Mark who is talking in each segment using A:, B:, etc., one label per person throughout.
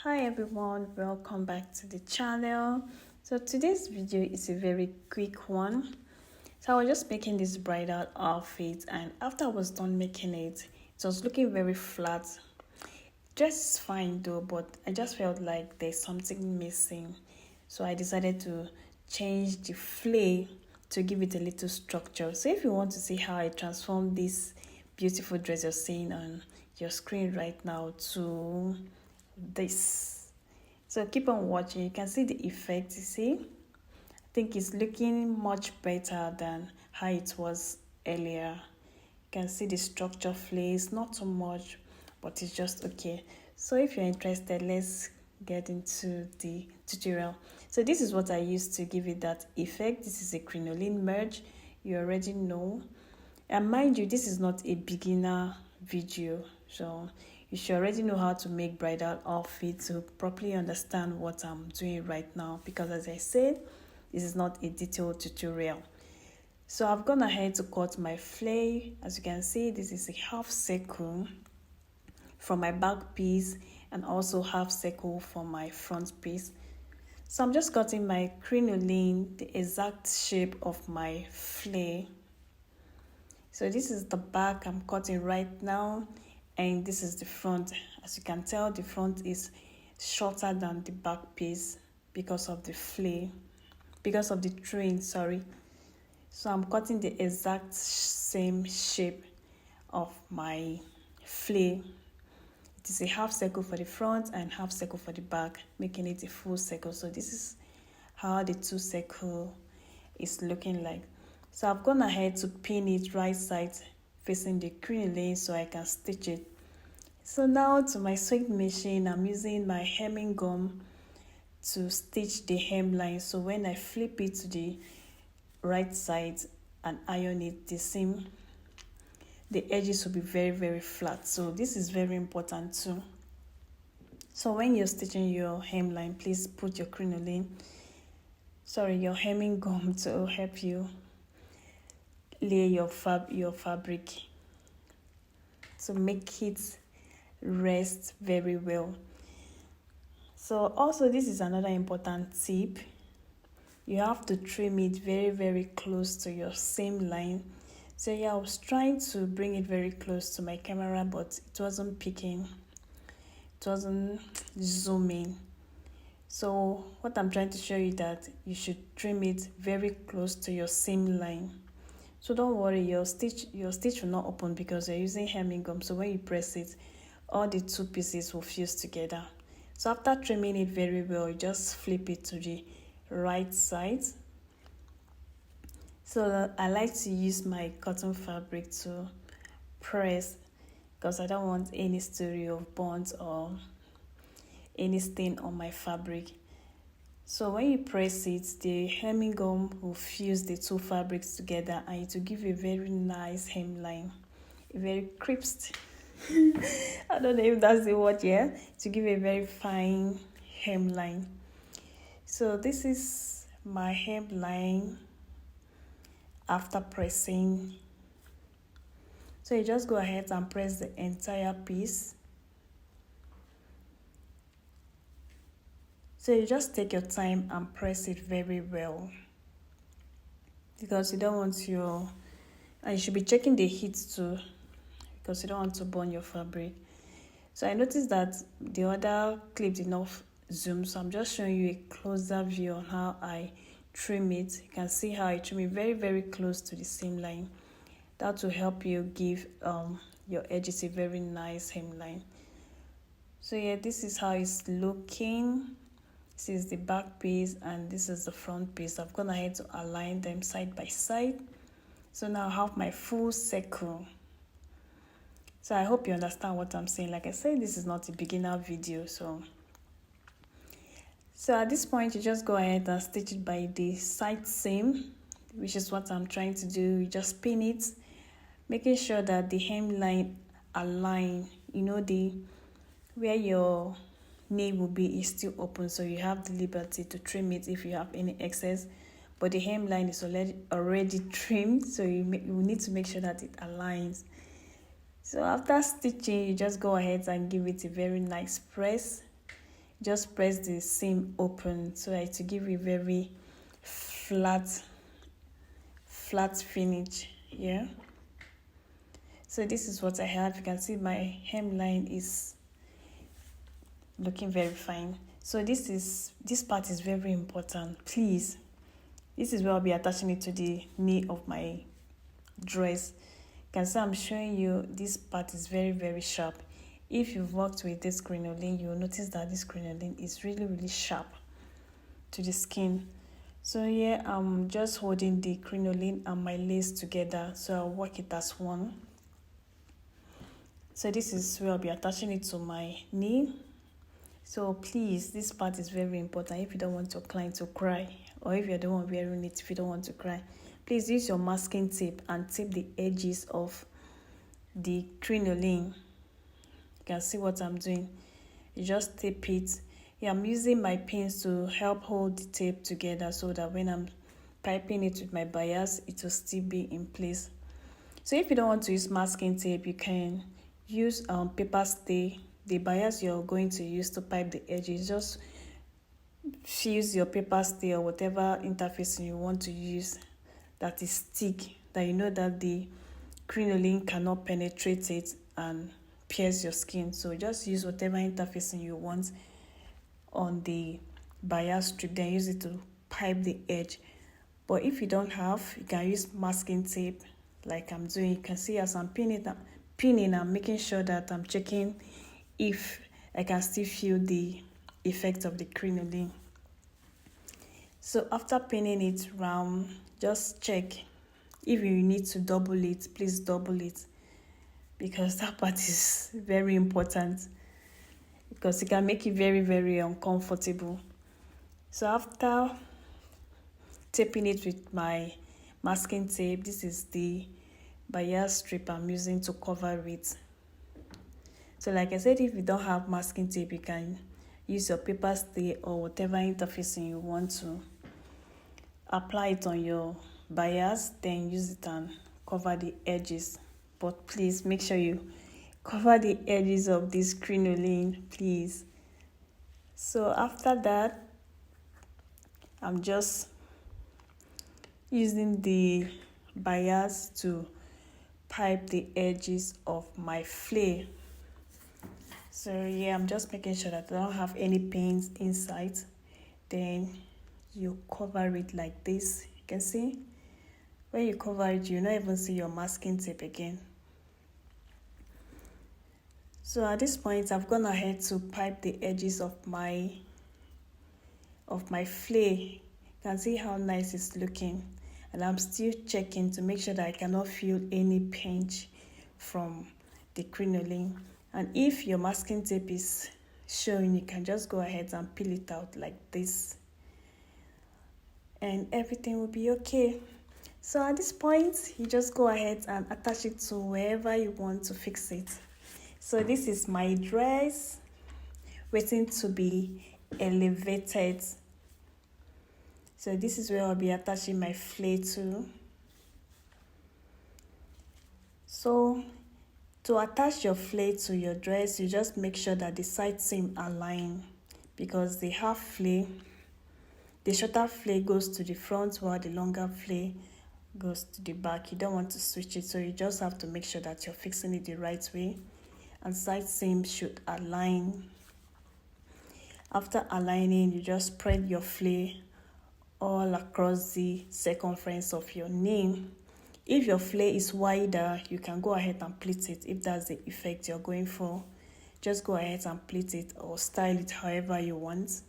A: Hi everyone, welcome back to the channel. So today's video is a very quick one. So I was just making this bridal outfit, and after I was done making it, it was looking very flat. Dress is fine though, but I just felt like there's something missing. So I decided to change the flay to give it a little structure. So if you want to see how I transform this beautiful dress you're seeing on your screen right now to this, so keep on watching. You can see the effect. You see, I think it's looking much better than how it was earlier. You can see the structure flays, not too much, but it's just okay. So if you're interested, let's get into the tutorial. So this is what I used to give it that effect. This is a crinoline merge, you already know. And mind you, this is not a beginner video, so you should already know how to make bridal outfits to properly understand what I'm doing right now, because as I said, this is not a detailed tutorial. So I've gone ahead to cut my flay. As you can see, this is a half circle from my back piece and also half circle from my front piece. So I'm just cutting my crinoline, the exact shape of my flay. So this is the back I'm cutting right now, and this is the front. As you can tell, the front is shorter than the back piece because of the flay, because of the train, sorry. So I'm cutting the exact same shape of my flay. It is a half circle for the front and half circle for the back, making it a full circle. So this is how the two circle is looking like. So I've gone ahead to pin it right side facing the crinoline so I can stitch it. So now to my sewing machine, I'm using my hemming gum to stitch the hemline. So when I flip it to the right side and iron it, the seam, the edges will be very flat. So this is very important too. So when you're stitching your hemline, please put your your hemming gum to help you lay your fabric to make it rest very well. So also, this is another important tip. You have to trim it very close to your seam line. So yeah, I was trying to bring it very close to my camera, but it wasn't picking, it wasn't zooming. So what I'm trying to show you that you should trim it very close to your seam line. So don't worry, your stitch will not open because you're using hemming gum. So when you press it, all the two pieces will fuse together. So after trimming it very well, you just flip it to the right side. So I like to use my cotton fabric to press because I don't want any story of burns or any stain on my fabric. So when you press it, the hemming gum will fuse the two fabrics together and it will give a very nice hemline, a very crisp. I don't know if that's the word, yeah, to give a very fine hemline. So this is my hemline after pressing. So you just go ahead and press the entire piece. So you just take your time and press it very well because you don't want and you should be checking the heat too because you don't want to burn your fabric. So I noticed that the other clip did not zoom, so I'm just showing you a closer view on how I trim it. You can see how I trim it very close to the seam line. That will help you give your edges a very nice hemline. So yeah, this is how it's looking. This is the back piece and this is the front piece. I've gone ahead to align them side by side. So now I have my full circle. So I hope you understand what I'm saying. Like I said, this is not a beginner video. So at this point, you just go ahead and stitch it by the side seam, which is what I'm trying to do. You just pin it, making sure that the hemline align. You know, where your nail will be is still open, so you have the liberty to trim it if you have any excess, but the hemline is already trimmed, so you need to make sure that it aligns. So after stitching, you just go ahead and give it a very nice press. just press the seam open so that to give you a very flat finish. Yeah, so this is what I have. You can see my hemline is looking very fine. So this part is very important. Please, this is where I'll be attaching it to the knee of my dress. You can see I'm showing you this part is very sharp. If you've worked with this crinoline, you'll notice that this crinoline is really sharp to the skin. So here I'm just holding the crinoline and my lace together, so I'll work it as one. So this is where I'll be attaching it to my knee. So please, this part is very important. If you don't want your client to cry, or if you're the one wearing it, if you don't want to cry, please use your masking tape and tape the edges of the crinoline. You can see what I'm doing. You just tape it. Yeah, I'm using my pins to help hold the tape together so that when I'm piping it with my bias, it will still be in place. So if you don't want to use masking tape, you can use paper stay. The bias you're going to use to pipe the edges, just use your paper stay or whatever interfacing you want to use that is thick, that you know that the crinoline cannot penetrate it and pierce your skin. So just use whatever interfacing you want on the bias strip, then use it to pipe the edge. But if you don't have, you can use masking tape like I'm doing. You can see as I'm pinning, I'm making sure that I'm checking if I can still feel the effect of the crinoline. So after pinning it round, just check. If you need to double it, please double it, because that part is very important, because it can make you very uncomfortable. So after taping it with my masking tape, this is the bias strip I'm using to cover it. So like I said, if you don't have masking tape, you can use your paper stay or whatever interfacing you want to apply it on your bias, then use it and cover the edges. But please make sure you cover the edges of this crinoline, please. So after that, I'm just using the bias to pipe the edges of my flare. So yeah, I'm just making sure that I don't have any pains inside. Then you cover it like this. You can see when you cover it, you not even see your masking tape again. So at this point, I've gone ahead to pipe the edges of my flare. You can see how nice it's looking, and I'm still checking to make sure that I cannot feel any pinch from the crinoline. And if your masking tape is showing, you can just go ahead and peel it out like this, and everything will be okay. So at this point, you just go ahead and attach it to wherever you want to fix it. So this is my dress waiting to be elevated. So this is where I'll be attaching my flare to. So to attach your flare to your dress, you just make sure that the side seam align, because the half flare, the shorter flare goes to the front while the longer flare goes to the back. You don't want to switch it, so you just have to make sure that you're fixing it the right way, and side seam should align. After aligning, you just spread your flare all across the circumference of your knee. If your flare is wider, you can go ahead and pleat it. If that's the effect you're going for, just go ahead and pleat it or style it however you want.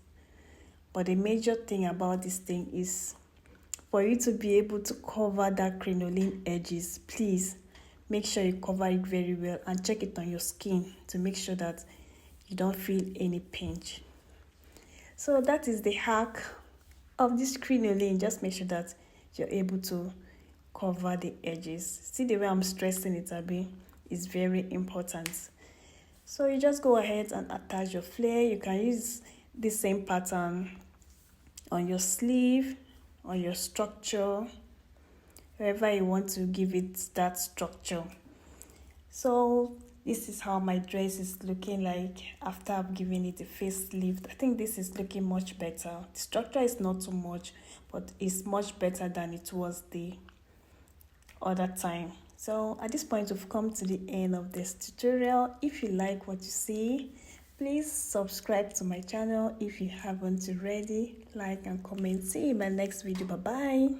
A: But the major thing about this thing is for you to be able to cover that crinoline edges, please make sure you cover it very well and check it on your skin to make sure that you don't feel any pinch. So that is the hack of this crinoline. Just make sure that you're able to cover the edges. See the way I'm stressing it a bit is very important. So you just go ahead and attach your flare. You can use the same pattern on your sleeve, on your structure, wherever you want to give it that structure. So This is how my dress is looking like after I've given it a facelift. I think this is looking much better. The structure is not too much, but it's much better than it was the other time. So at this point, we've come to the end of this tutorial. If you like what you see, please subscribe to my channel if you haven't already. Like and comment. See you in my next video. Bye bye.